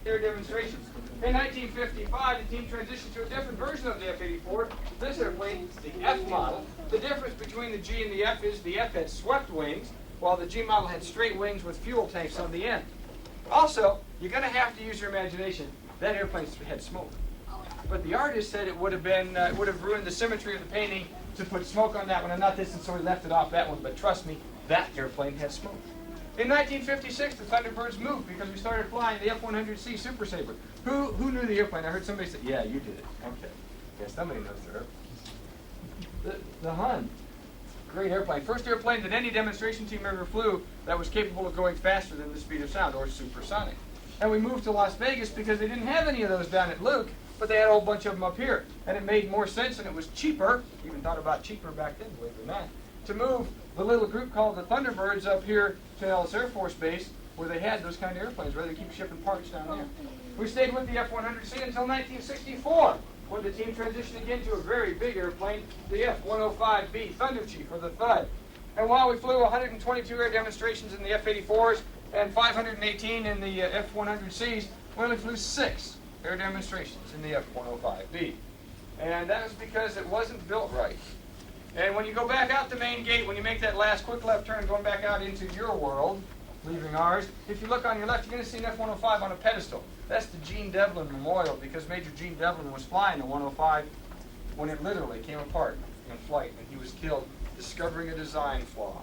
air demonstrations. In 1955, the team transitioned to a different version of the F-84. This airplane, the F model. The difference between the G and the F is the F had swept wings, while the G model had straight wings with fuel tanks on the end. Also, you're going to have to use your imagination. That airplane had smoke. But the artist said it would have ruined the symmetry of the painting to put smoke on that one and not this, and so he left it off that one. But trust me, that airplane had smoke. In 1956, the Thunderbirds moved because we started flying the F-100C Super Sabre. Who knew the airplane? I heard somebody say, yeah, you did it. Okay. Yeah, somebody knows the airplane. The Hun. Great airplane. First airplane that any demonstration team ever flew that was capable of going faster than the speed of sound, or supersonic. And we moved to Las Vegas because they didn't have any of those down at Luke, but they had a whole bunch of them up here. And it made more sense and it was cheaper, even thought about cheaper back then, believe it or not, to move the little group called the Thunderbirds up here to Ellis Air Force Base where they had those kind of airplanes, rather than keep shipping parts down there. We stayed with the F-100C until 1964, when the team transitioned again to a very big airplane, the F-105B Thunder Chief, or the Thud. And while we flew 122 air demonstrations in the F-84s and 518 in the F-100Cs, we only flew 6 air demonstrations in the F-105B. And that was because it wasn't built right. And when you go back out the main gate, when you make that last quick left turn going back out into your world, leaving ours, if you look on your left, you're going to see an F-105 on a pedestal. That's the Gene Devlin Memorial, because Major Gene Devlin was flying the 105 when it literally came apart in flight, and he was killed discovering a design flaw.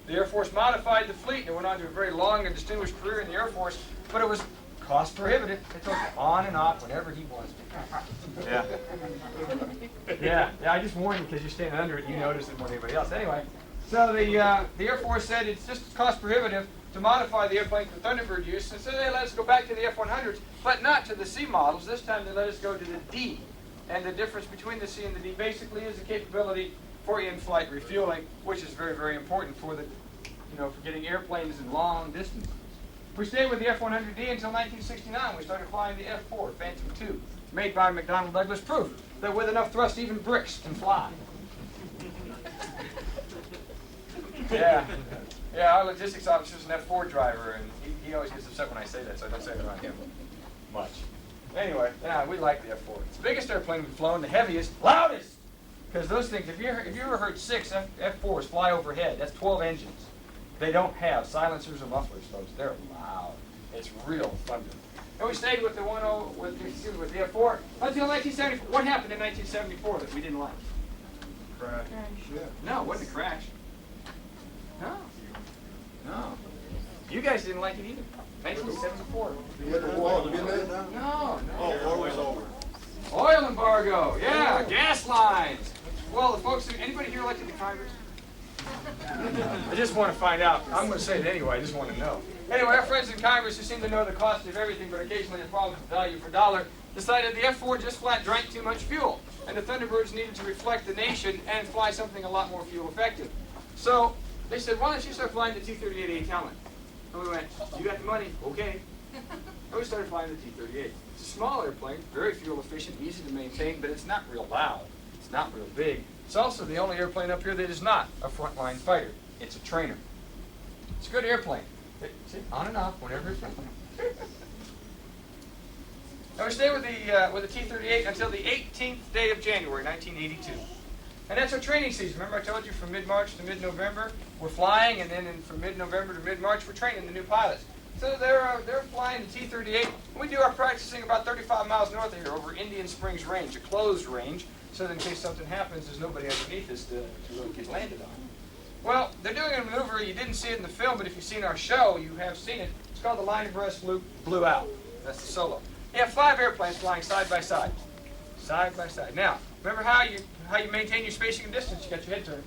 The Air Force modified the fleet, and it went on to a very long and distinguished career in the Air Force, but it was cost prohibitive. It took it on and off whenever he wants to. Yeah, I just warned you because you're standing under it, you notice it more than anybody else. Anyway, so the Air Force said it's just cost prohibitive to modify the airplane for Thunderbird use, and so they let us go back to the F-100s, but not to the C models. This time they let us go to the D. And the difference between the C and the D basically is the capability for in-flight refueling, which is very, very important for the, for getting airplanes in long distances. We stayed with the F-100D until 1969. We started flying the F-4 Phantom II, made by McDonnell Douglas, proof that with enough thrust, even bricks can fly. Yeah, our logistics officer is an F-4 driver, and he always gets upset when I say that, so I don't say it around him much. Anyway, yeah, we like the F-4. It's the biggest airplane we've flown, the heaviest, loudest. Because those things, if you ever heard 6 F-4s fly overhead, that's 12 engines. They don't have silencers or mufflers, folks. They're loud. It's real thunder. And we stayed with the F-4 until 1974. What happened in 1974 that we didn't like? Crash. Yeah. No, it wasn't a crash. No. You guys didn't like it either. 1974. No. Oh, war was over. Oil embargo. Yeah, gas lines. Well, the folks, anybody here elected to Congress? I just want to find out. I'm going to say it anyway. I just want to know. Anyway, our friends in Congress, who seem to know the cost of everything, but occasionally have problems with value for dollar, decided the F-4 just flat drank too much fuel, and the Thunderbirds needed to reflect the nation and fly something a lot more fuel effective. So they said, why don't you start flying the T-38A Talent? And we went, you got the money, okay. And we started flying the T-38. It's a small airplane, very fuel efficient, easy to maintain, but it's not real loud. It's not real big. It's also the only airplane up here that is not a frontline fighter. It's a trainer. It's a good airplane. See, on and off whenever it's running. And we stayed with the T-38 until the 18th day of January, 1982. And that's our training season. Remember I told you from mid-March to mid-November we're flying, and then from mid-November to mid-March we're training the new pilots. So they're flying the T-38, and we do our practicing about 35 miles north of here over Indian Springs Range, a closed range, so that in case something happens, there's nobody underneath us to really get landed on. Well, they're doing a maneuver. You didn't see it in the film, but if you've seen our show, you have seen it. It's called the line abreast loop blew out. That's the solo. You have 5 airplanes flying side by side. Side by side. Now, remember how you maintain your spacing and distance? You got your head turned.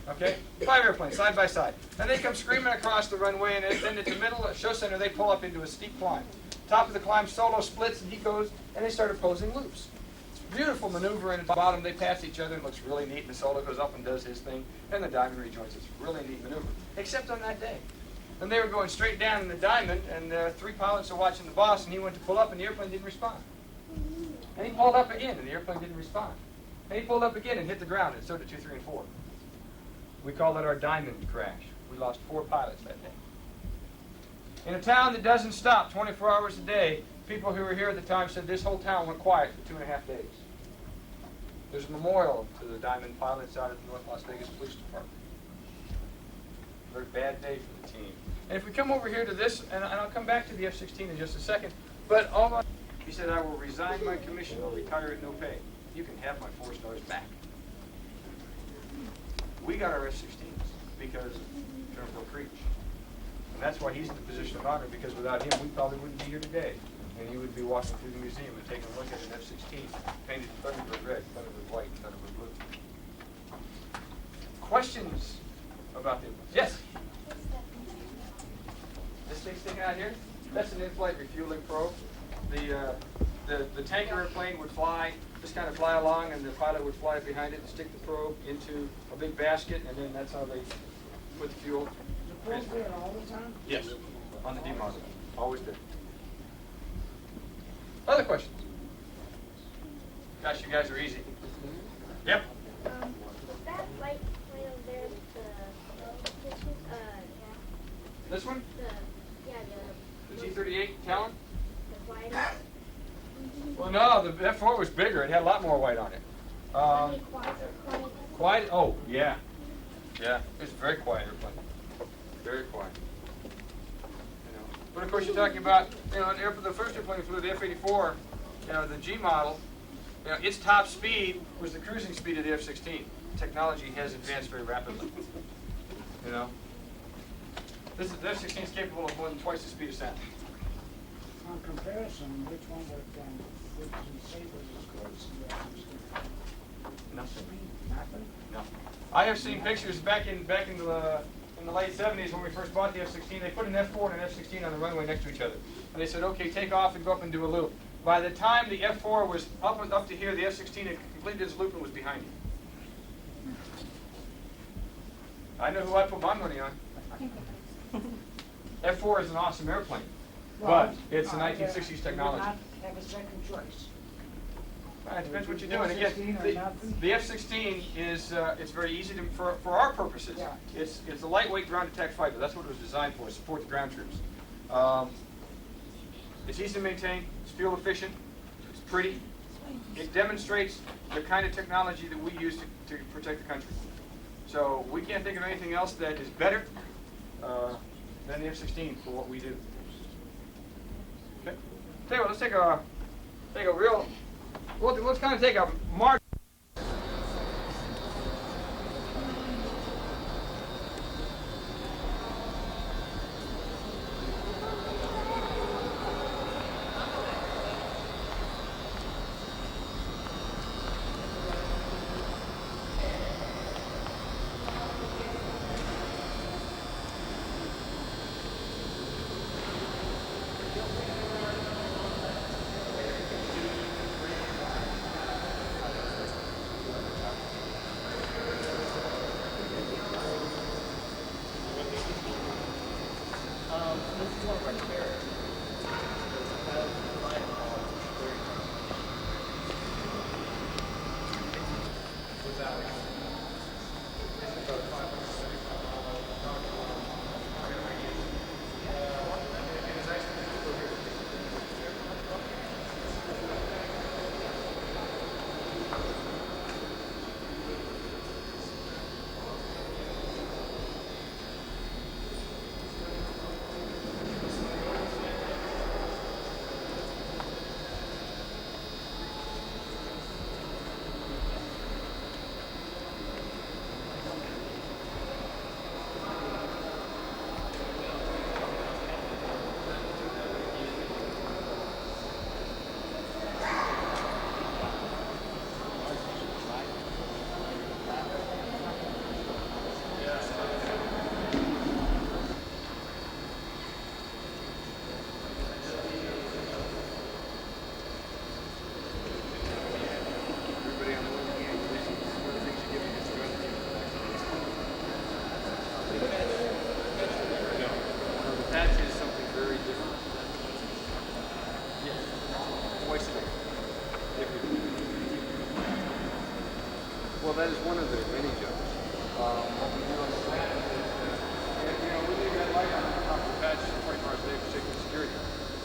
Okay? 5 airplanes side by side. And they come screaming across the runway, and then at the middle of the show center, they pull up into a steep climb. Top of the climb, solo splits, and he goes, and they start opposing loops. Beautiful maneuver, and at the bottom they pass each other and it looks really neat, and the solo goes up and does his thing, and the diamond rejoins. It's a really neat maneuver, except on that day. And they were going straight down in the diamond, and 3 pilots are watching the boss, and he went to pull up, and the airplane didn't respond. And he pulled up again, and the airplane didn't respond. And he pulled up again and hit the ground, and so did 2, 3, and 4. We call that our diamond crash. We lost 4 pilots that day. In a town that doesn't stop 24 hours a day, people who were here at the time said this whole town went quiet for 2.5 days. There's a memorial to the Diamond pilots out at the North Las Vegas Police Department. Very bad day for the team. And if we come over here to this, and I'll come back to the F-16 in just a second, but he said, I will resign my commission or retire at no pay. You can have my 4 stars back. We got our F-16s because of General Creech. And that's why he's in the position of honor, because without him, we probably wouldn't be here today. And you would be walking through the museum and taking a look at an F-16 painted Thunderbird red, Thunderbird white, Thunderbird blue. Questions about the yes? This thing sticking out here? That's an in-flight refueling probe. The tanker airplane would fly, just kind of fly along, and the pilot would fly behind it and stick the probe into a big basket, and then that's how they put the fuel. Is the probe there all the time? Yes, on the D model. Always did. Other questions? Gosh, you guys are easy. Yep. Was that light plane over there, This one? the G38 Talon? the white? Well, no, the F4 was bigger. It had a lot more white on it. Quiet? Oh, yeah. Yeah, it was a very quiet airplane. Very quiet. You know. But of course, you're talking about, you know, the first airplane flew the F-84, you know, the G model. You know, its top speed was the cruising speed of the F-16. Technology has advanced very rapidly. You know, the F-16 is capable of more than twice the speed of sound. On comparison, which one would you say was as good as the F-16? Nothing. Nothing? No. I have seen pictures back in the late 70s when we first bought the F-16. They put an F4 and an F-16 on the runway next to each other. And they said, okay, take off and go up and do a loop. By the time the F4 was up to here, the F-16 had completed its loop and was behind it. I know who I put my money on. F4 is an awesome airplane, but it's a 1960s technology. You would not have a second choice. It depends what you're doing. Again, the F-16 is it's very easy to, for our purposes. Yeah. It's a lightweight ground attack fighter. That's what it was designed for, support the ground troops. It's easy to maintain. It's fuel efficient. It's pretty. It demonstrates the kind of technology that we use to protect the country. So we can't think of anything else that is better than the F-16 for what we do. Okay. Tell you what, let's take a real. Let's kind of take a march. Well, that is one of the many jobs. What we do on the plant is, you know, leave that light on top of the patch 24 hours a day for safety and security.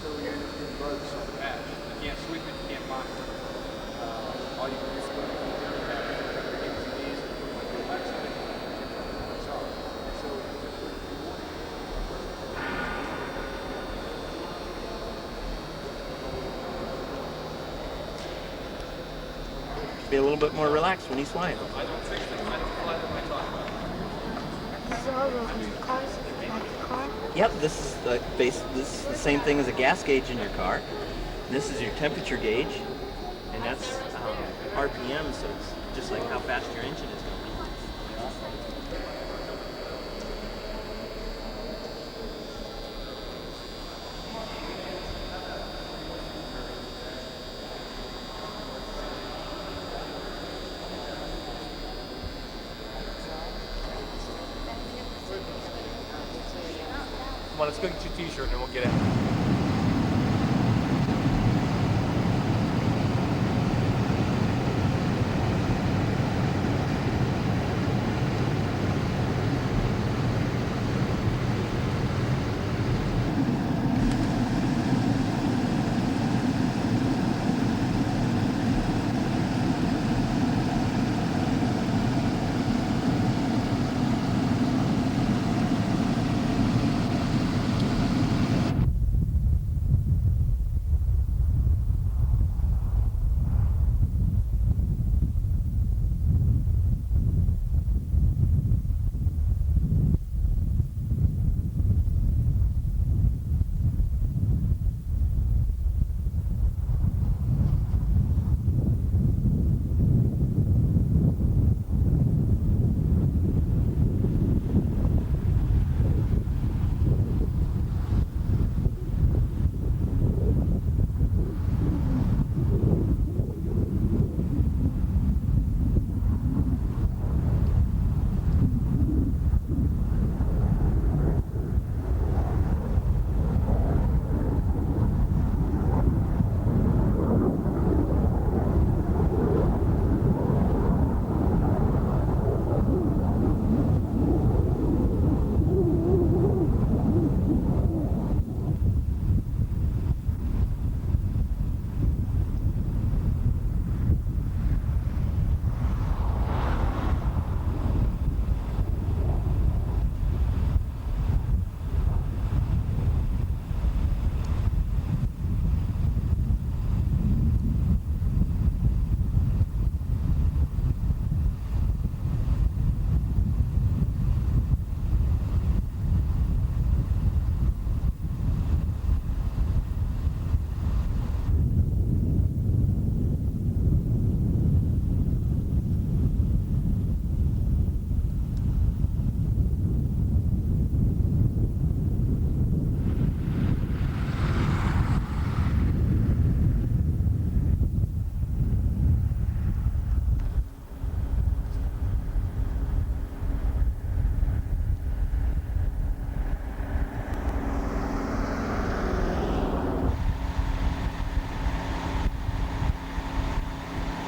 So when you're in the bugs of the patch, you can't sweep it, you can't mop it. All you can do is put it in the patch, your hands and knees, and put like your legs in it. That's all. So Be a little bit more relaxed when he's flying. I don't fix them. I don't fly them. I talk about it. This is all the cars, like the car. Yep, this is the same thing as a gas gauge in your car. This is your temperature gauge, and that's RPM, so it's just like how fast your engine is going. Come on, let's go get your t-shirt and we'll get it.